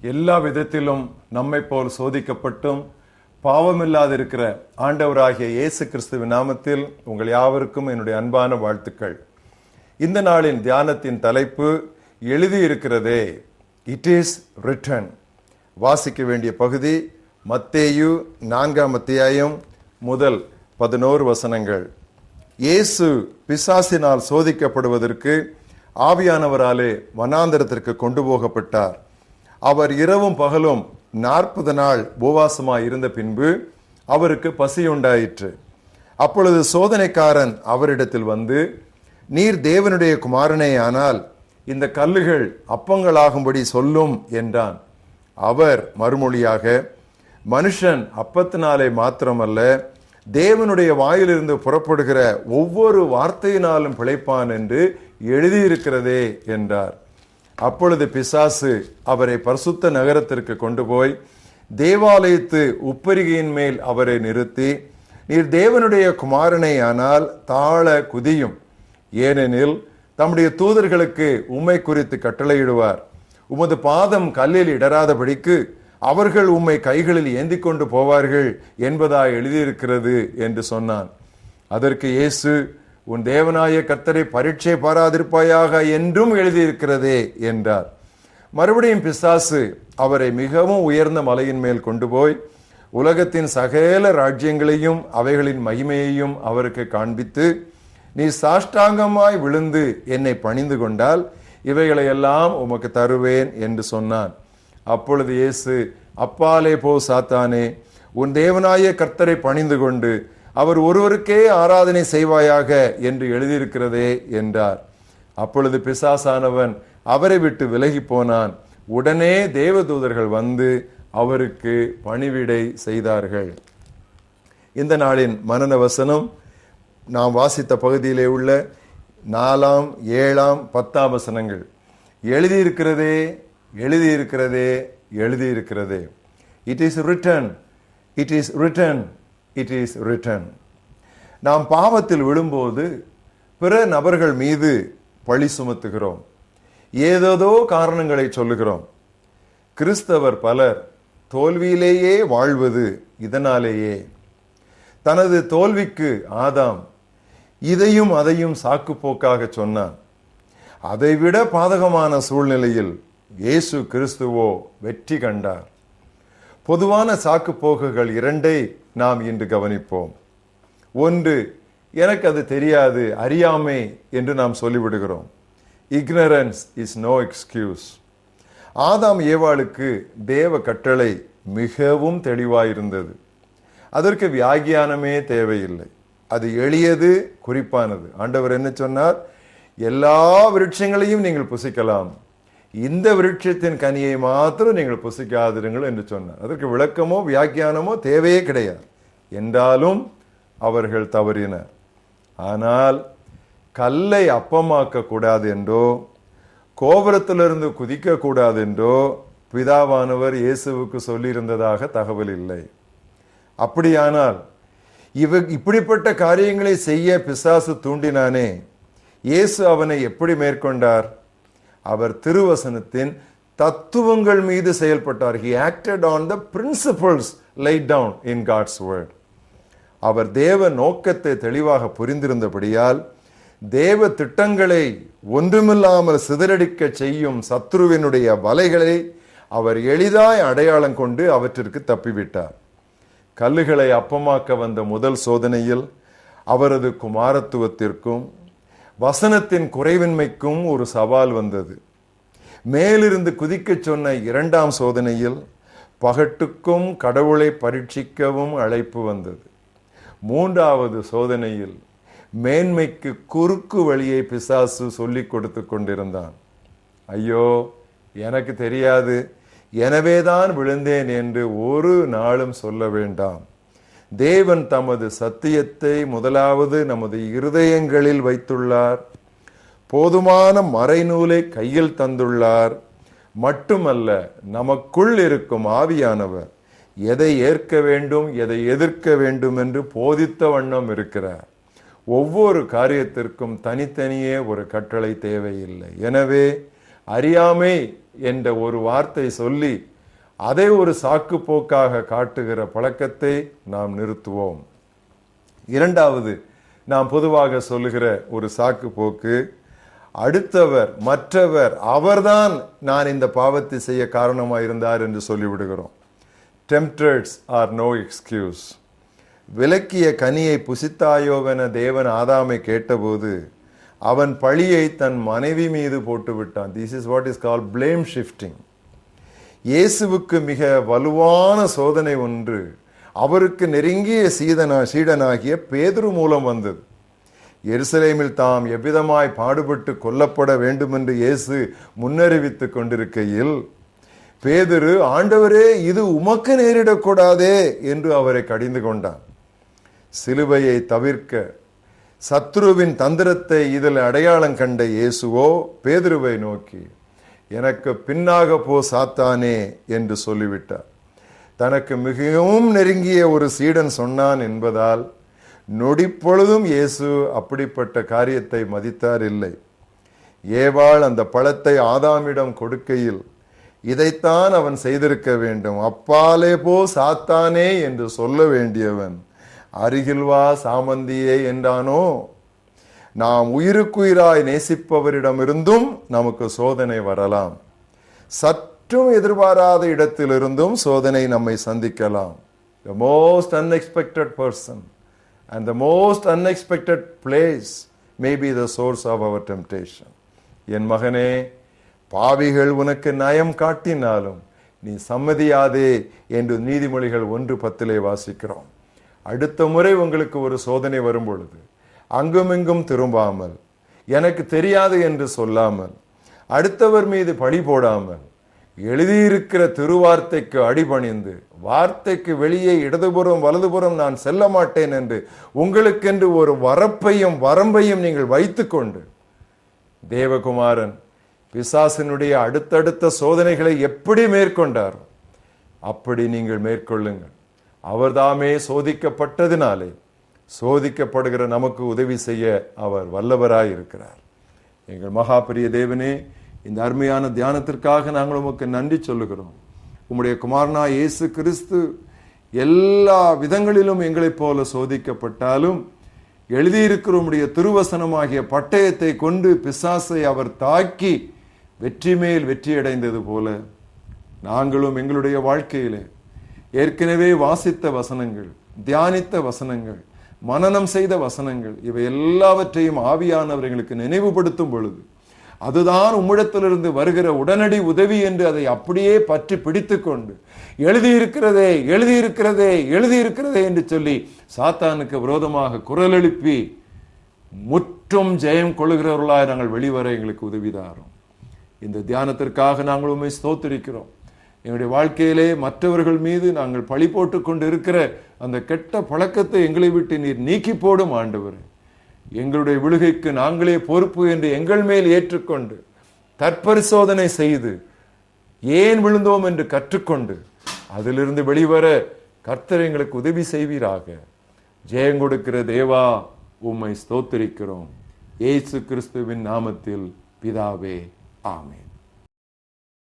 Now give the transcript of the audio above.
எல்லா விதத்திலும் நம்மை போல் சோதிக்கப்பட்டும் பாவமில்லாதிருக்கிற ஆண்டவராகிய இயேசு கிறிஸ்துவின் நாமத்தில் உங்கள் யாவருக்கும் என்னுடைய அன்பான வாழ்த்துக்கள். இந்த நாளின் தியானத்தின் தலைப்பு எழுதியிருக்கிறதே, இட் இஸ் ரிட்டன். வாசிக்க வேண்டிய பகுதி மத்தேயு 4ஆம் அத்தியாயம் முதல் 11 வசனங்கள். இயேசு பிசாசினால் சோதிக்கப்படுவதற்கு ஆவியானவராலே வனாந்தரத்திற்கு கொண்டு போகப்பட்டார். அவர் இரவும் பகலும் 40 நாள் உபவாசமாய் இருந்த பின்பு அவருக்கு பசியுண்டாயிற்று. அப்பொழுது சோதனைக்காரன் அவரிடத்தில் வந்து, நீர் தேவனுடைய குமாரனே ஆனால் இந்த கல்லுகள் அப்பங்களாகும்படி சொல்லும் என்றான். அவர் மறுமொழியாக, மனுஷன் அப்பத்தினாலே மாத்திரமல்ல, தேவனுடைய வாயிலிருந்து புறப்படுகிற ஒவ்வொரு வார்த்தையினாலும் பிழைப்பான் என்று எழுதியிருக்கிறதே என்றார். அப்பொழுது பிசாசு அவரை பரிசுத்த நகரத்திற்கு கொண்டு போய் தேவாலயத்து உப்பரிகையின் மேல் அவரை நிறுத்தி, நீர் தேவனுடைய குமாரனே ஆனால் தாழ குதியும், ஏனெனில் தம்முடைய தூதர்களுக்கு உம்மை குறித்து கட்டளையிடுவார். உமது பாதம் கல்லில் இடராதபடிக்கு அவர்கள் உம்மை கைகளில் ஏந்தி கொண்டு போவார்கள் என்பதாய் எழுதியிருக்கிறது என்று சொன்னான். அதற்கு இயேசு, உன் தேவனாய கர்த்தரை பரீட்சை பாராதிருப்பாயாக என்றும் எழுதியிருக்கிறதே என்றார். மறுபடியும் பிசாசு அவரை மிகவும் உயர்ந்த மலையின் மேல் கொண்டு போய் உலகத்தின் சகல ராஜ்யங்களையும் அவைகளின் மகிமையையும் அவருக்கு காண்பித்து, நீ சாஷ்டாங்கமாய் விழுந்து என்னை பணிந்து கொண்டால் இவைகளை எல்லாம் உமக்கு தருவேன் என்று சொன்னான். அப்பொழுது இயேசு, அப்பாலே போ சாத்தானே, உன் தேவனாய கர்த்தரை பணிந்து கொண்டு அவர் ஒருவருக்கே ஆராதனை செய்வாயாக என்று எழுதியிருக்கிறதே என்றார். அப்பொழுது பிசாசானவன் அவரை விட்டு விலகி போனான். உடனே தேவதூதர்கள் வந்து அவருக்கு பணிவிடை செய்தார்கள். இந்த நாளின் மனன வசனம் நாம் வாசித்த பகுதியிலே உள்ள 4ஆம் 7ஆம் 10ஆம் வசனங்கள். எழுதியிருக்கிறதே, எழுதியிருக்கிறதே, எழுதியிருக்கிறதே. It is written, it is written, it is written. நாம் பாவத்தில் விழும்போது பிற நபர்கள் மீது பழி சுமத்துகிறோம், ஏதேதோ காரணங்களை சொல்லுகிறோம். கிறிஸ்தவர் பலர் தோல்வியிலேயே வாழ்வது இதனாலேயே. தனது தோல்விக்கு ஆதாம் இதையும் அதையும் சாக்கு போக்காக சொன்னான். அதைவிட பாதகமான சூழ்நிலையில் இயேசு கிறிஸ்துவோ வெற்றி கண்டார். பொதுவான சாக்கு போக்குகள் 2ஐ நாம் இன்று கவனிப்போம். ஒன்று, எனக்கு அது தெரியாது, அறியாமை என்று நாம் சொல்லிவிடுகிறோம். Ignorance is no excuse. Adam ஏவாளுக்கு தேவ கட்டளை மிகவும் தெளிவாயிருந்தது. அதற்கு வியாக்கியானமே தேவையில்லை. அது எளியது, குறிப்பானது. ஆண்டவர் என்ன சொன்னார்? எல்லா விருட்சங்களையும் நீங்கள் புசிக்கலாம், இந்த விருட்சத்தின் கனியை மாத்திரம் நீங்கள் புசிக்காதிருங்கள் என்று சொன்னார். அதற்கு விளக்கமோ வியாக்கியானமோ தேவையே கிடையாது. என்றாலும் அவர்கள் தவறினர். ஆனால் கல்லை அப்பமாக்க கூடாது என்றோ கோபுரத்திலிருந்து குதிக்க கூடாது என்றோ பிதாவானவர் இயேசுவுக்கு சொல்லியிருந்ததாக தகவல் இல்லை. அப்படியானால் இப்படிப்பட்ட காரியங்களை செய்ய பிசாசு தூண்டினானே, இயேசு அவனை எப்படி மேற்கொண்டார்? அவர் திருவசனத்தின் தத்துவங்கள் மீது செயல்பட்டார். He acted on the principles laid down in God's word. அவர் தேவ நோக்கத்தை தெளிவாக புரிந்திருந்தபடியால் தேவ திட்டங்களை ஒன்றுமில்லாமல் சிதறடிக்க செய்யும் சத்ருவினுடைய வலைகளை அவர் எளிதாய் அடையாளம் கொண்டு அவற்றிற்கு தப்பிவிட்டார். கல்லுகளை அப்பமாக்க வந்த முதல் சோதனையில் அவரது குமாரத்துவத்திற்கும் வசனத்தின் குறைவின்மைக்கும் ஒரு சவால் வந்தது. மேலிருந்து குதிக்க சொன்ன 2ஆம் சோதனையில் பகட்டுக்கும் கடவுளை பரீட்சிக்கவும் அழைப்பு வந்தது. 3வது சோதனையில் மேன்மைக்கு குறுக்கு வழியை பிசாசு சொல்லிக் கொடுத்து கொண்டிருந்தான். ஐயோ, எனக்கு தெரியாது, எனவேதான் விழுந்தேன் என்று ஒரு நாளும் சொல்ல வேண்டாம். தேவன் தமது சத்தியத்தை முதலாவது நமது இருதயங்களில் வைத்துள்ளார். போதுமான மறைநூலை கையில் தந்துள்ளார். மட்டுமல்ல, நமக்குள் இருக்கும் ஆவியானவர் எதை ஏற்க வேண்டும், எதை எதிர்க்க வேண்டும் என்று போதித்த வண்ணம் இருக்கிறார். ஒவ்வொரு காரியத்திற்கும் தனித்தனியே ஒரு கட்டளை தேவையில்லை. எனவே அறியாமை என்ற ஒரு வார்த்தை சொல்லி அதை ஒரு சாக்கு போக்காக காட்டுகிற பழக்கத்தை நாம் நிறுத்துவோம். இரண்டாவது, நாம் பொதுவாக சொல்லுகிற ஒரு சாக்கு போக்கு, அடுத்தவர், மற்றவர், அவர்தான் நான் இந்த பாவத்தை செய்ய காரணமாக இருந்தார் என்று சொல்லிவிடுகிறோம். Tempters are no excuse. விலக்கிய கனியை புசித்தாயோவென தேவன் ஆதாமை கேட்டபோது அவன் பழியை தன் மனைவி மீது போட்டு விட்டான். This is what is called blame shifting. இயேசுவுக்கு மிக வலுவான சோதனை ஒன்று அவருக்கு நெருங்கிய சீடனாகிய பேதுரு மூலம் வந்தது. எருசலேமில் தாம் எவ்விதமாய் பாடுபட்டு கொல்லப்பட வேண்டும் என்று இயேசு முன்னறிவித்துக் கொண்டிருக்கையில் பேதுரு, ஆண்டவரே, இது உமக்கு நேரிடக்கூடாதே என்று அவரை கடிந்து கொண்டான். சிலுவையை தவிர்க்க சத்ருவின் தந்திரத்தை இதில் அடையாளம் கண்ட இயேசுவோ பேதுருவை நோக்கி, எனக்கு பின்னாக போ சாத்தானே என்று சொல்லிவிட்டார். தனக்கு மிகவும் நெருங்கிய ஒரு சீடன் சொன்னான் என்பதால் நொடிப்பொழுதும் இயேசு அப்படிப்பட்ட காரியத்தை மதித்தார் இல்லை. ஏவாள் அந்த பழத்தை ஆதாமிடம் கொடுக்கையில் இதைத்தான் அவன் செய்திருக்க வேண்டும். அப்பாலே போ சாத்தானே என்று சொல்ல வேண்டியவன் அருகில் வா சாமந்தியே என்றானோ? நாம் உயிருக்குயிராய் நேசிப்பவரிடமிருந்தும் நமக்கு சோதனை வரலாம். சற்றும் எதிர்பாராத இடத்திலிருந்தும் சோதனை நம்மை சந்திக்கலாம். The most unexpected person and the most unexpected place may be the source of our temptation. என் மகனே, பாவிகள் உனக்கு நயம் காட்டினாலும் நீ சம்மதியாதே என்று நீதிமொழிகள் 1:10 வாசிக்கிறோம். அடுத்த முறை உங்களுக்கு ஒரு சோதனை வரும் பொழுது அங்குமிங்கும் திரும்பாமல், எனக்கு தெரியாது என்று சொல்லாமல், அடுத்தவர் மீது பழி போடாமல், எழுதியிருக்கிற திருவார்த்தைக்கு அடிபணிந்து, வார்த்தைக்கு வெளியே இடதுபுறம் வலதுபுறம் நான் செல்ல மாட்டேன் என்று உங்களுக்கென்று ஒரு வரம்பையும் நீங்கள் வைத்துக்கொண்டு, தேவகுமாரன் பிசாசினுடைய அடுத்தடுத்த சோதனைகளை எப்படி மேற்கொண்டாரோ அப்படி நீங்கள் மேற்கொள்ளுங்கள். அவர்தாமே சோதிக்கப்பட்டதினாலே சோதிக்கப்படுகிற நமக்கு உதவி செய்ய அவர் வல்லவராய் இருக்கிறார். எங்கள் மகா பெரிய தேவனே, இந்த அருமையான தியானத்திற்காக நாங்கள் உமக்கு நன்றி சொல்லுகிறோம். உம்முடைய குமாரனா இயேசு கிறிஸ்து எல்லா விதங்களிலும் எங்களைப் போல சோதிக்கப்பட்டாலும் எழுதியிருக்கிற உம்முடைய திருவசனமாகிய பட்டயத்தை கொண்டு பிசாசை அவர் தாக்கி வெற்றி மேல் வெற்றி அடைந்தது போல நாங்களும் எங்களுடைய வாழ்க்கையிலே ஏற்கனவே வாசித்த வசனங்கள், தியானித்த வசனங்கள், மனனம் செய்த வசனங்கள், இவை எல்லாவற்றையும் ஆவியானவர்களுக்கு நினைவுபடுத்தும் பொழுது அதுதான் உம்மிடத்திலிருந்து வருகிற உடனடி உதவி என்று அதை அப்படியே பற்றி பிடித்து கொண்டு எழுதியிருக்கிறதே எழுதியிருக்கிறதே எழுதியிருக்கிறதே என்று சொல்லி சாத்தானுக்கு விரோதமாக குரல் எழுப்பி முற்றும் ஜெயம் கொள்ளுகிறவர்களாய் நாங்கள் வெளிவர எங்களுக்கு உதவிதாரும். இந்த தியானத்திற்காக நாங்கள் உண்மை ஸ்தோத்திரிக்கிறோம். எங்களுடைய வாழ்க்கையிலே மற்றவர்கள் மீது நாங்கள் பழி போட்டு கொண்டு இருக்கிற அந்த கெட்ட பழக்கத்தை எங்களை விட்டு நீர் நீக்கி போடும் ஆண்டவரே. எங்களுடைய விழுகைக்கு நாங்களே பொறுப்பு என்று எங்கள் மேல் ஏற்றுக்கொண்டு தற்பரிசோதனை செய்து ஏன் விழுந்தோம் என்று கற்றுக்கொண்டு அதிலிருந்து வெளிவர கர்த்தர் எங்களுக்கு உதவி செய்வீராக. ஜெயம் கொடுக்கிற தேவா, உம்மை ஸ்தோத்திரிக்கிறோம். இயேசு கிறிஸ்துவின் நாமத்தில் பிதாவே, ஆமென்.